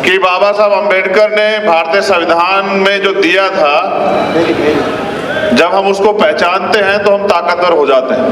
कि बाबा साहब अंबेडकर ने भारतीय संविधान में जो दिया था, जब हम उसको पहचानते हैं तो हम ताकतवर हो जाते हैं।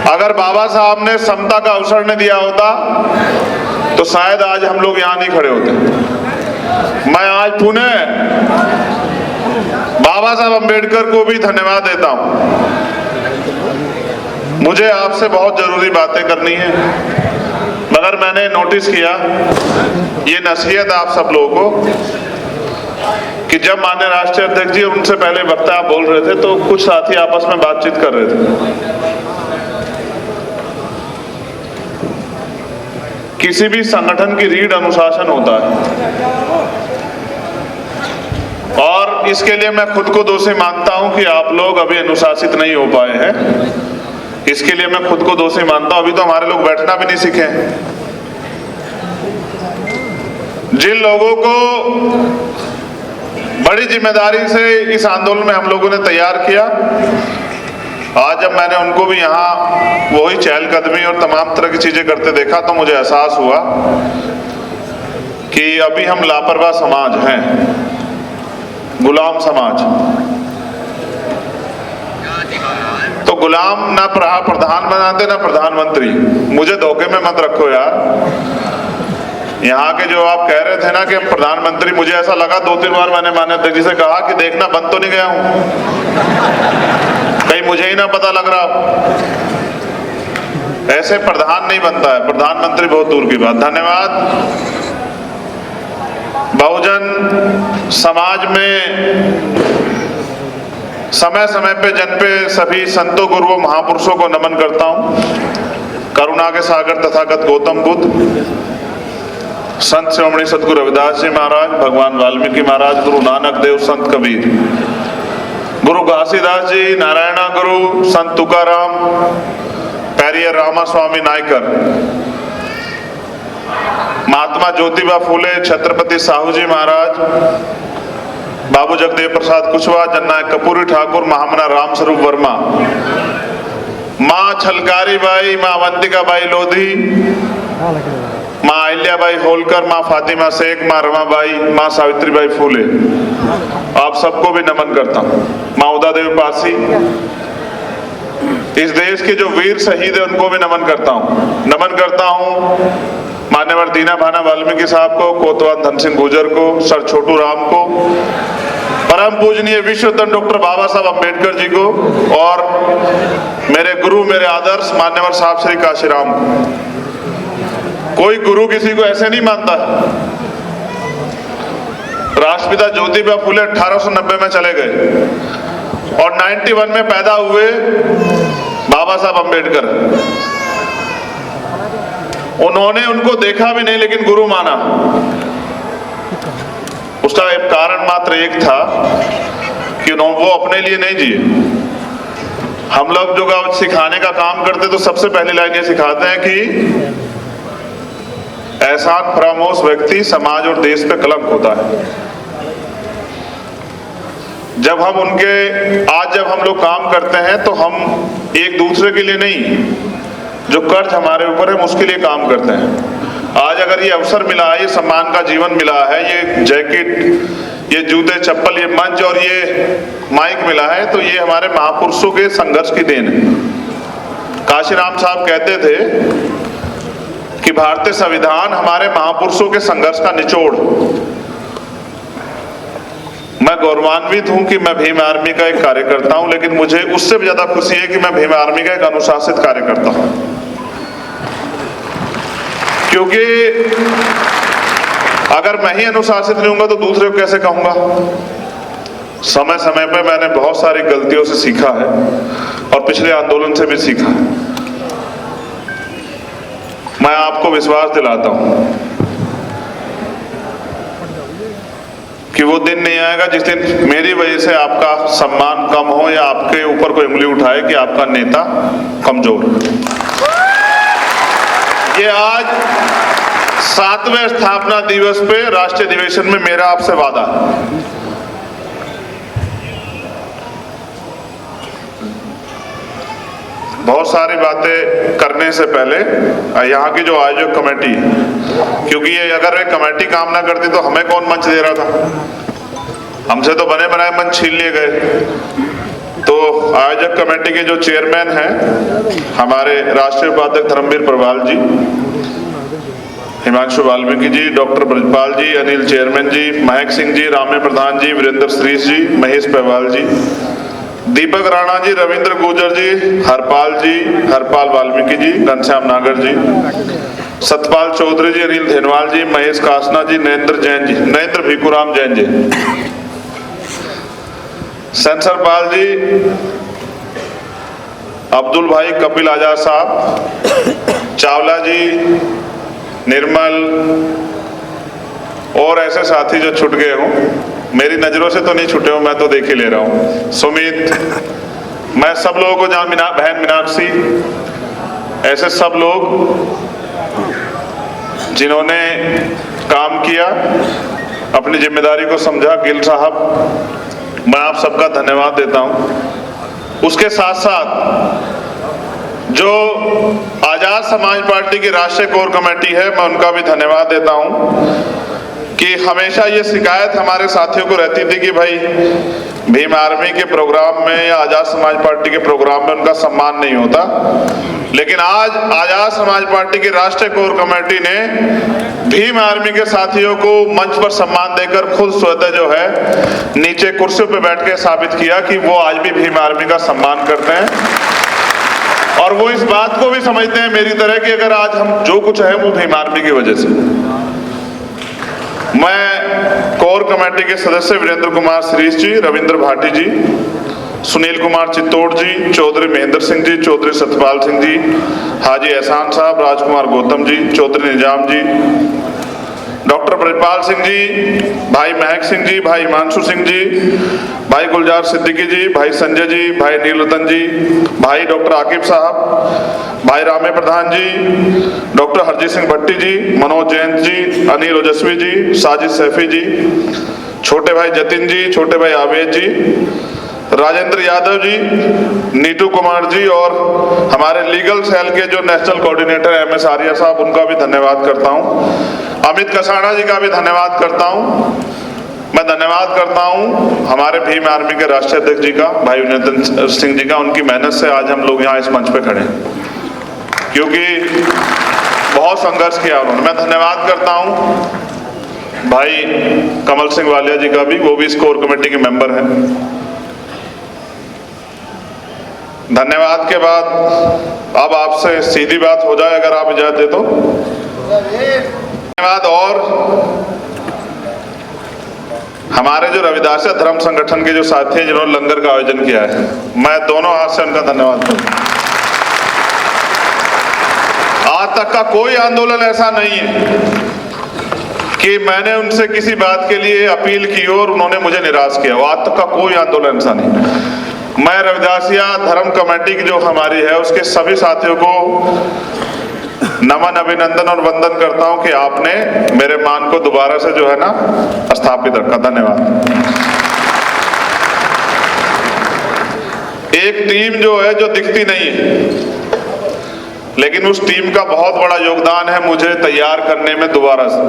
अगर बाबा साहब ने समता का अवसर नहीं दिया होता तो शायद आज हम लोग यहाँ नहीं खड़े होते। मैं आज पुनः बाबा साहब अंबेडकर को भी धन्यवाद देता हूँ। मुझे आपसे बहुत जरूरी बातें करनी है, मगर मैंने नोटिस किया ये नसीहत आप सब लोगों को कि जब माननीय राष्ट्रीय अध्यक्ष जी और उनसे पहले वक्ता आप बोल रहे थे तो कुछ साथी आपस में बातचीत कर रहे थे। किसी भी संगठन की रीढ़ अनुशासन होता है और इसके लिए मैं खुद को दोषी मानता हूं कि आप लोग अभी अनुशासित नहीं हो पाए हैं। इसके लिए मैं खुद को दोषी मानता हूं। अभी तो हमारे लोग बैठना भी नहीं सीखे हैं। जिन लोगों को बड़ी जिम्मेदारी से इस आंदोलन में हम लोगों ने तैयार किया, आज जब मैंने उनको भी यहाँ वही चहलकदमी और तमाम तरह की चीजें करते देखा तो मुझे एहसास हुआ कि अभी हम लापरवाह समाज हैं, गुलाम समाज। तो गुलाम ना प्रधान बनाते ना प्रधानमंत्री। मुझे धोखे में मत रखो यार। यहाँ के जो आप कह रहे थे ना कि हम प्रधानमंत्री, मुझे ऐसा लगा 2-3 बार मैंने माननीय अध्यक्ष जी से कहा कि देखना बन तो नहीं गया हूं, कहीं मुझे ही ना पता लग रहा। ऐसे प्रधान नहीं बनता है, प्रधानमंत्री बहुत दूर की बात। धन्यवाद। बहुजन समाज में समय समय पे जन पे सभी संतों गुरुओं महापुरुषों को नमन करता हूं। करुणा के सागर तथागत गौतम बुद्ध, संत शिरोमणि सतगुरु रविदास जी महाराज, भगवान वाल्मीकि महाराज, गुरु नानक देव, संत कबीर, गुरु घासीदास जी, नारायणा गुरु, संत तुकाराम, पेरियर रामा स्वामी नायकर, महात्मा ज्योतिबा फूले, छत्रपति साहू जी महाराज, बाबू जगदेव प्रसाद कुशवाहा, जननायक कपूरी ठाकुर, महामना राम स्वरूप वर्मा, माँ छलकारी बाई, माँ अवंतिका बाई लोधी, माँ अहिल्याबाई होलकर, माँ फातिमा शेख, माँ रमाबाई, माँ सावित्रीबाई फूले, आप सबको भी नमन करता हूँ। माँ उदा देवी पासी, इस देश के जो वीर शहीद है उनको भी नमन करता हूँ। नमन करता हूँ मान्यवर दीना भाना वाल्मीकि साहब को, कोतवाल धन सिंह गुर्जर को, सर छोटू राम को, परम पूजनीय विश्वरत्न डॉक्टर बाबा साहब अंबेडकर जी को और मेरे गुरु, मेरे आदर्श मान्यवर साहब श्री काशीराम को। कोई गुरु किसी को ऐसे नहीं मानता। राष्ट्रपिता ज्योतिबा फूले 1890 में चले गए और 91 में पैदा हुए बाबा साहब अंबेडकर। उन्होंने उनको देखा भी नहीं लेकिन गुरु माना। उसका एक कारण मात्र एक था कि वो अपने लिए नहीं जिए। हम लोग जो सिखाने का काम करते तो सबसे पहली लाइन ये सिखाते हैं कि एहसान फरामोश व्यक्ति समाज और देश पे कलंक होता है। जब हम लोग काम करते हैं तो हम एक दूसरे के लिए नहीं, जो कर्ज हमारे ऊपर है उसके लिए काम करते हैं। आज अगर ये अवसर मिला है, ये सम्मान का जीवन मिला है, ये जैकेट, ये जूते चप्पल, ये मंच और ये माइक मिला है तो ये हमारे महापुरुषों के संघर्ष की देन है। काशीराम साहब कहते थे कि भारतीय संविधान हमारे महापुरुषों के संघर्ष का निचोड़। मैं गौरवान्वित हूं कि मैं भीम आर्मी का एक कार्यकर्ता हूं, लेकिन मुझे उससे भी ज्यादा खुशी है कि मैं भीम आर्मी का एक अनुशासित कार्यकर्ता हूं। क्योंकि अगर मैं ही अनुशासित नहीं होऊंगा तो दूसरे को कैसे कहूंगा। समय समय पर मैंने बहुत सारी गलतियों से सीखा है और पिछले आंदोलन से भी सीखा है। मैं आपको विश्वास दिलाता हूं कि वो दिन नहीं आएगा जिस दिन मेरी वजह से आपका सम्मान कम हो या आपके ऊपर कोई उंगली उठाए कि आपका नेता कमजोर है। ये आज 7वें स्थापना दिवस पे राष्ट्रीय अधिवेशन में मेरा आपसे वादा है। बहुत सारी बातें करने से पहले यहाँ की जो आयोजक कमेटी, क्योंकि ये अगर ये कमेटी काम ना करती तो हमें कौन मंच दे रहा था, हमसे तो बने बनाए मंच छीन लिए गए। तो आयोजक कमेटी के जो चेयरमैन हैं हमारे राष्ट्रीय उपाध्यक्ष धर्मवीर प्रवाल जी, हिमांशु वाल्मीकि जी, डॉक्टर ब्रजपाल जी, अनिल चेयरमैन जी, महक सिंह जी, रामे प्रधान जी, वीरेंद्र श्रीश जी, महेश पहवाल जी, दीपक राणा जी, रविंद्र गुर्जर जी, हरपाल वाल्मीकि जी, घनश्याम नागर जी, सतपाल चौधरी जी, अनिल धेनवाल जी, महेश कासना जी, नरेंद्र भिकुराम जैन जी, सेंसरपाल जी, अब्दुल भाई, कपिल आजाद साहब, चावला जी, निर्मल और ऐसे साथी जो छूट गए हों, मेरी नजरों से तो नहीं छूटे हो, मैं तो देख ही ले रहा हूं, सुमित, मैं सब लोगों को जान, बहन मीनाक्षी, ऐसे सब लोग जिन्होंने काम किया, अपनी जिम्मेदारी को समझा, गिल साहब, मैं आप सबका धन्यवाद देता हूं। उसके साथ साथ जो आजाद समाज पार्टी की राष्ट्रीय कोर कमेटी है, मैं उनका भी धन्यवाद देता हूं कि हमेशा ये शिकायत हमारे साथियों को रहती थी कि भाई भीम आर्मी के प्रोग्राम में या आजाद समाज पार्टी के प्रोग्राम में उनका सम्मान नहीं होता, लेकिन आज आजाद समाज पार्टी की राष्ट्रीय कोर कमेटी ने भीम आर्मी के साथियों को मंच पर सम्मान देकर खुद स्वतः जो है नीचे कुर्सियों पर बैठ के साबित किया कि वो आज भी भीम आर्मी का सम्मान करते हैं और वो इस बात को भी समझते हैं मेरी तरह कि अगर आज हम जो कुछ है वो भीम आर्मी की वजह से। मैं कोर कमेटी के सदस्य वीरेंद्र कुमार श्रीश जी, रविंद्र भाटी जी, सुनील कुमार चित्तौड़ जी, चौधरी महेंद्र सिंह जी, चौधरी सतपाल सिंह जी, हाजी एहसान साहब, राजकुमार गौतम जी, चौधरी निजाम जी, डॉक्टर ब्रजपाल सिंह जी, भाई महक सिंह जी, भाई हिमांशु सिंह जी, भाई गुलजार सिद्दीकी जी, भाई संजय जी, भाई नीलरतन जी, भाई डॉक्टर आकिब साहब, भाई रामे प्रधान जी, डॉक्टर हरजीत सिंह भट्टी जी, मनोज जैन जी, अनिल ओजस्वी जी, साजिद सैफी जी, छोटे भाई जतिन जी, छोटे भाई आवेद जी, राजेंद्र यादव जी, नीतू कुमार जी और हमारे लीगल सेल के जो नेशनल कोऑर्डिनेटर MS आर्या साहब, उनका भी धन्यवाद करता हूं। अमित कसाना जी का भी धन्यवाद करता हूं। मैं धन्यवाद करता हूं हमारे भीम आर्मी के राष्ट्रीय अध्यक्ष जी का, भाई विनोद सिंह जी का। उनकी मेहनत से आज हम लोग यहाँ इस मंच पे खड़े हैं, क्योंकि बहुत संघर्ष किया उन्होंने। मैं धन्यवाद करता हूं भाई कमल सिंह वालिया जी का भी, वो भी इस कोर कमेटी के मेंबर हैं। धन्यवाद के बाद अब आपसे सीधी बात हो जाए, अगर आप इजाजत दे तो। धन्यवाद। और हमारे जो रविदासिया धर्म संगठन के जो साथी हैं जिन्होंने लंगर का आयोजन किया है, मैं दोनों हाथ से उनका धन्यवाद करता हूं। आज तक का कोई आंदोलन ऐसा नहीं है कि मैंने उनसे किसी बात के लिए अपील की और उन्होंने मुझे निराश किया। आज तक का कोई आंदोलन ऐसा नहीं। मैं रविदासिया धर्म कमेटी की जो हमारी है उसके सभी साथियों को नमन, अभिनंदन और वंदन करता हूं कि आपने मेरे मान को दोबारा से जो है ना स्थापित रखा। धन्यवाद। एक टीम जो है जो दिखती नहीं है, लेकिन उस टीम का बहुत बड़ा योगदान है मुझे तैयार करने में दोबारा से,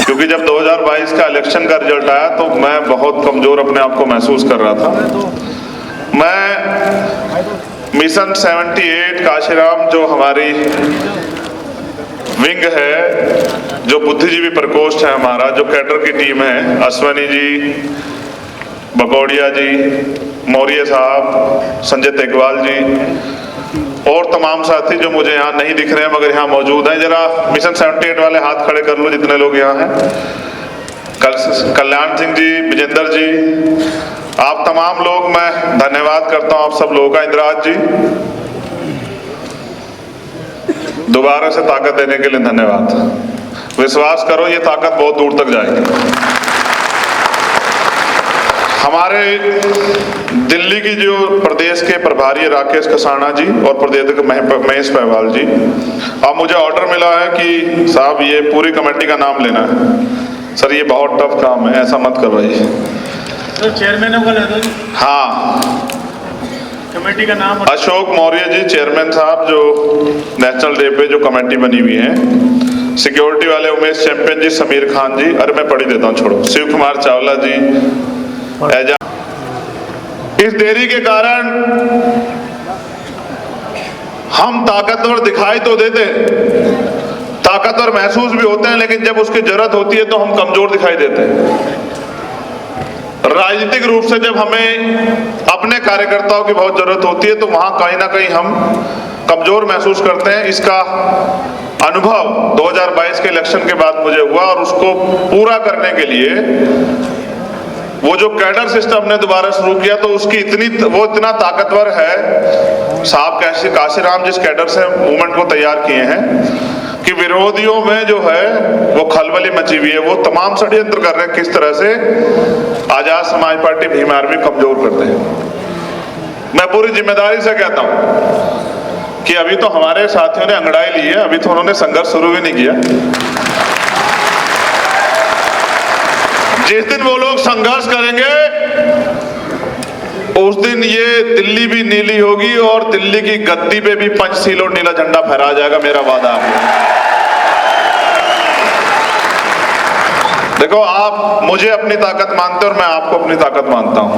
क्योंकि जब 2022 का इलेक्शन का रिजल्ट आया तो मैं बहुत कमजोर अपने आप को महसूस कर रहा था। मैं मिशन 78 काशीराम जो हमारी विंग है, जो बुद्धिजीवी प्रकोष्ठ है हमारा, जो कैडर की टीम है, अश्वनी जी, बकौड़िया जी, मौर्य साहब, संजय तेगवाल जी और तमाम साथी जो मुझे यहाँ नहीं दिख रहे हैं मगर यहाँ मौजूद हैं, जरा मिशन 78 वाले हाथ खड़े कर लो जितने लोग यहाँ हैं। कल्याण सिंह जी, विजेंद्र जी, आप तमाम लोग मैं धन्यवाद करता हूं आप सब लोगों का। इंद्राज जी, दोबारा से ताकत देने के लिए धन्यवाद। विश्वास करो ये ताकत बहुत दूर तक जाएगी। हमारे दिल्ली की जो प्रदेश के प्रभारी राकेश कसाना जी और प्रदेश महेश पहवाल जी, अब मुझे ऑर्डर मिला है कि साहब ये पूरी कमेटी का नाम लेना है। सर ये बहुत टफ काम है, ऐसा मत करवाइए। तो चेयरमैन को ले दो। हाँ, कमेटी का नाम? अशोक मौर्य जी चेयरमैन साहब, जो नेशनल डे पे जो कमेटी बनी हुई है। सिक्योरिटी वाले उमेश चैंपियन जी, समीर खान जी, अरे मैं पढ़ी देता हूँ, छोड़ो, शिव कुमार चावला जी, एजा। इस देरी के कारण हम ताकतवर दिखाई तो देते, ताकतवर महसूस भी होते हैं, लेकिन जब उसकी जरूरत होती है तो हम कमजोर दिखाई देते हैं। राजनीतिक रूप से जब हमें अपने कार्यकर्ताओं की बहुत जरूरत होती है तो वहां कहीं ना कहीं हम कमजोर महसूस करते हैं। इसका अनुभव 2022 के इलेक्शन के बाद मुझे हुआ और उसको पूरा करने के लिए वो जो कैडर सिस्टम ने दोबारा शुरू किया तो उसकी वो इतना ताकतवर है। साहब काशीराम जिस कैडर से मूवमेंट को तैयार किए हैं कि विरोधियों में जो है वो खलबली मची हुई है, वो तमाम षड्यंत्र कर रहे हैं किस तरह से आजाद समाज पार्टी भीम आर्मी कमजोर करते हैं। मैं पूरी जिम्मेदारी से कहता हूं कि अभी तो हमारे साथियों ने अंगड़ाई ली है, अभी तो उन्होंने संघर्ष शुरू भी नहीं किया। जिस दिन वो लोग संघर्ष करेंगे उस दिन ये दिल्ली भी नीली होगी और दिल्ली की गद्दी पे भी पंचशील और नीला झंडा फहराया जाएगा, मेरा वादा है। देखो, आप मुझे अपनी ताकत मानते हो और मैं आपको अपनी ताकत मानता हूं।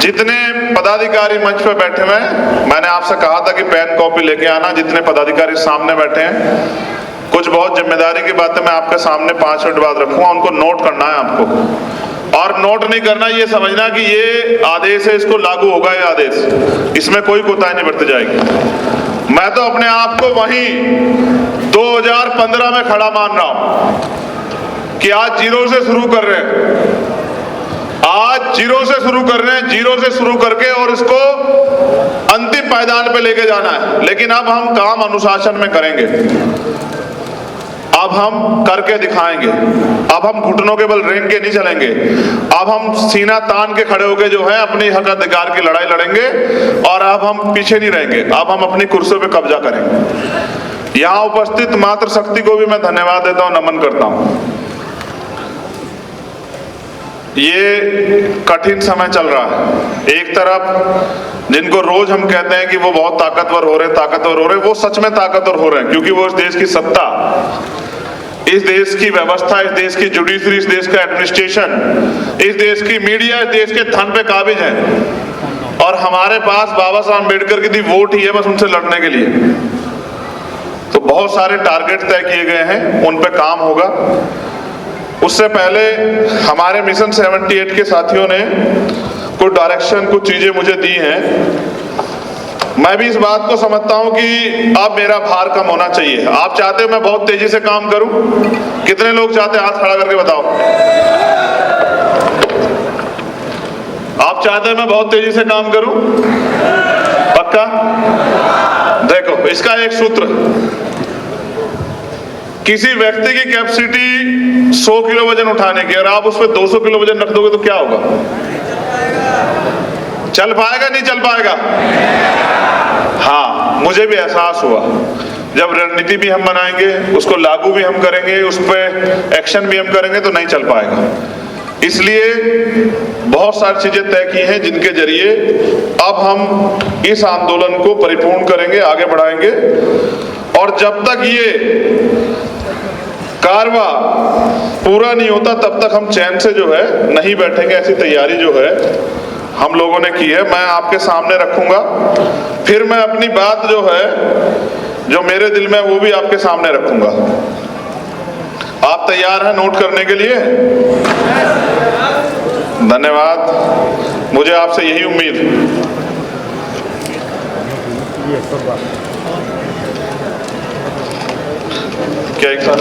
जितने पदाधिकारी मंच पे बैठे हुए हैं, मैंने आपसे कहा था कि पेन कॉपी लेके आना। जितने पदाधिकारी सामने बैठे हैं, कुछ बहुत जिम्मेदारी की बातें मैं आपके सामने 5 मिनट बाद रखूंगा, उनको नोट करना है आपको। और नोट नहीं करना ये समझना कि ये आदेश है, इसको लागू होगा ये आदेश, इसमें कोई कोताही नहीं बरती जाएगी। मैं तो अपने आप को वहीं 2015 में खड़ा मान रहा हूं कि आज जीरो से शुरू कर रहे हैं, आज जीरो से शुरू कर रहे हैं, जीरो से शुरू करके और इसको अंतिम पायदान पे लेके जाना है। लेकिन अब हम काम अनुशासन में करेंगे, अब हम करके दिखाएंगे, अब हम घुटनों के बल रेंग के नहीं चलेंगे, अब हम सीना तान के खड़े होके जो है अपनी हक अधिकार की लड़ाई लड़ेंगे और अब हम पीछे नहीं रहेंगे, अब हम अपनी कुर्सियों पे कब्जा करेंगे। यहाँ उपस्थित मातृ शक्ति को भी मैं धन्यवाद देता हूँ, नमन करता हूँ। ये कठिन समय चल रहा है। एक तरफ जिनको रोज हम कहते हैं कि वो बहुत ताकतवर हो रहे, वो सच में ताकतवर हो रहे हैं, क्योंकि वो इस देश की सत्ता, इस देश की व्यवस्था, इस देश की जुडिशरी, इस देश का एडमिनिस्ट्रेशन, इस देश की मीडिया, इस देश के धन पे काबिज है। और हमारे पास बाबा साहब अम्बेडकर की दी वोट ही है बस उनसे लड़ने के लिए। तो बहुत सारे टारगेट तय किए गए हैं, उन पे काम होगा। उससे पहले हमारे मिशन 78 के साथियों ने कुछ डायरेक्शन, कुछ चीजें मुझे दी हैं। मैं भी इस बात को समझता हूं कि अब मेरा भार कम होना चाहिए। आप चाहते हो मैं बहुत तेजी से काम करूं? कितने लोग चाहते हैं? हाथ खड़ा करके बताओ। आप चाहते हैं मैं बहुत तेजी से काम करूं? पक्का? देखो, इसका एक सूत्र, किसी व्यक्ति की कैपेसिटी 100 किलो वजन उठाने की, और आप उस पर 200 किलो वजन रख दोगे तो क्या होगा? चल पाएगा? नहीं चल पाएगा? हाँ, मुझे भी एहसास हुआ जब रणनीति भी हम बनाएंगे, उसको लागू भी हम करेंगे, उस पर एक्शन भी हम करेंगे तो नहीं चल पाएगा। इसलिए बहुत सारी चीजें तय की हैं जिनके जरिए अब हम इस आंदोलन को परिपूर्ण करेंगे, आगे बढ़ाएंगे। और जब तक ये कारवा पूरा नहीं होता तब तक हम चैन से जो है नहीं बैठेंगे। ऐसी तैयारी जो है हम लोगों ने की है, मैं आपके सामने रखूंगा। फिर मैं अपनी बात जो है, जो मेरे दिल में, वो भी आपके सामने रखूंगा। आप तैयार हैं नोट करने के लिए? धन्यवाद, मुझे आपसे यही उम्मीद। क्या एक साथ